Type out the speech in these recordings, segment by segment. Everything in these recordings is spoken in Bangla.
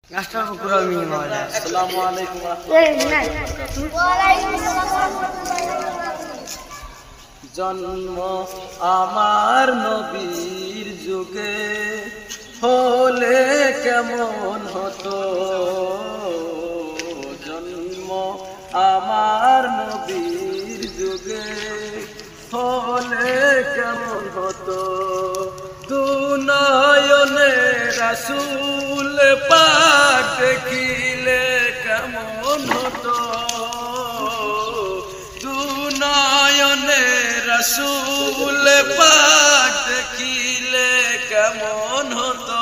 আসসালামু আলাইকুম। জন্ম আমার নবীর যুগে হলে কেমন হতো, জন্ম আমার নবীর যুগে হলে কেমন হতো, দুনয়নে রাসূল পাক দেখিলে কেমন হতো, দুনয়নে রাসূল পাক দেখিলে কেমন হতো,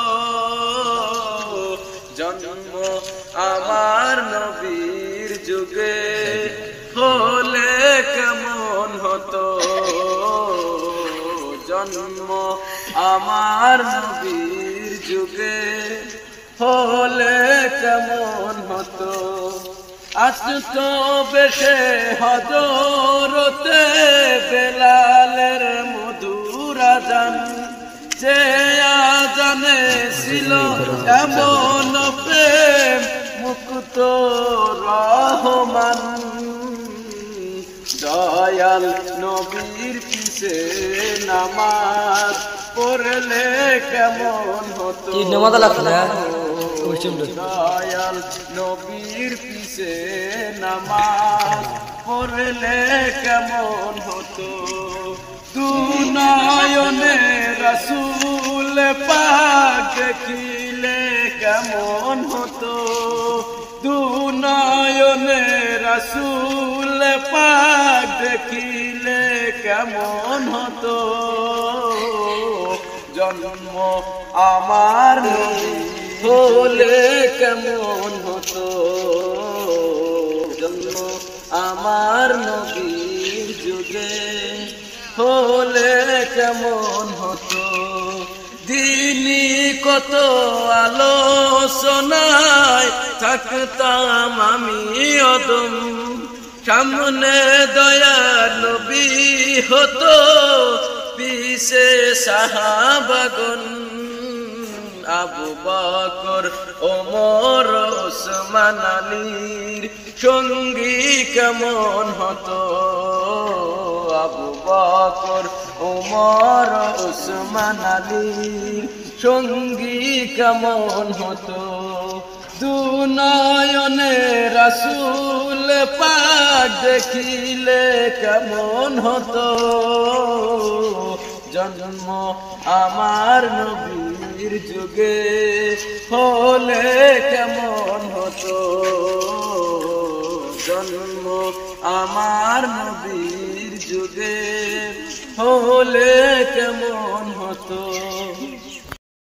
জন্ম আমার নবীর যুগে হলে কেমন হতো, জন্ম আমার নবীর যুগে হলে কেমন হতো। আসতো বেশে হযরতে বেলালের মধুর আযান, যে আযানে ছিল এমন প্রেম মুক্ত রহমান, দয়াল নবীর পিছে নামাজ পড়লে কেমন হতো, দয়াল নবীর পিছে নামাজ পড়লে কেমন হতো, দুনয়নে রাসূল পাক দেখিলে কেমন হতো, দুনয়নে রাসূল পাক দেখিলে কেমন হতো, জন্ম আমার হলে কেমন হতো, জন্ম আমার নবীর যুগে হলে কেমন হতো। দিনই কত আলোচনায় থাকতাম আমি অদম, সামনে দয়ার নবী হতো, পিছে সাহাবাগণ, আবু বকর ওমর ওসমান আলীর সঙ্গী কেমন হতো, আবু বকর ওমর ওসমান আলীর সঙ্গী কেমন হতো, দুনয়নে রাসূল পাক দেখিলে কেমন হতো, জন্ম আমার নবীর যুগে হলে কেমন হতো, জন্ম আমার নবীর যুগে হলে কেমন হতো।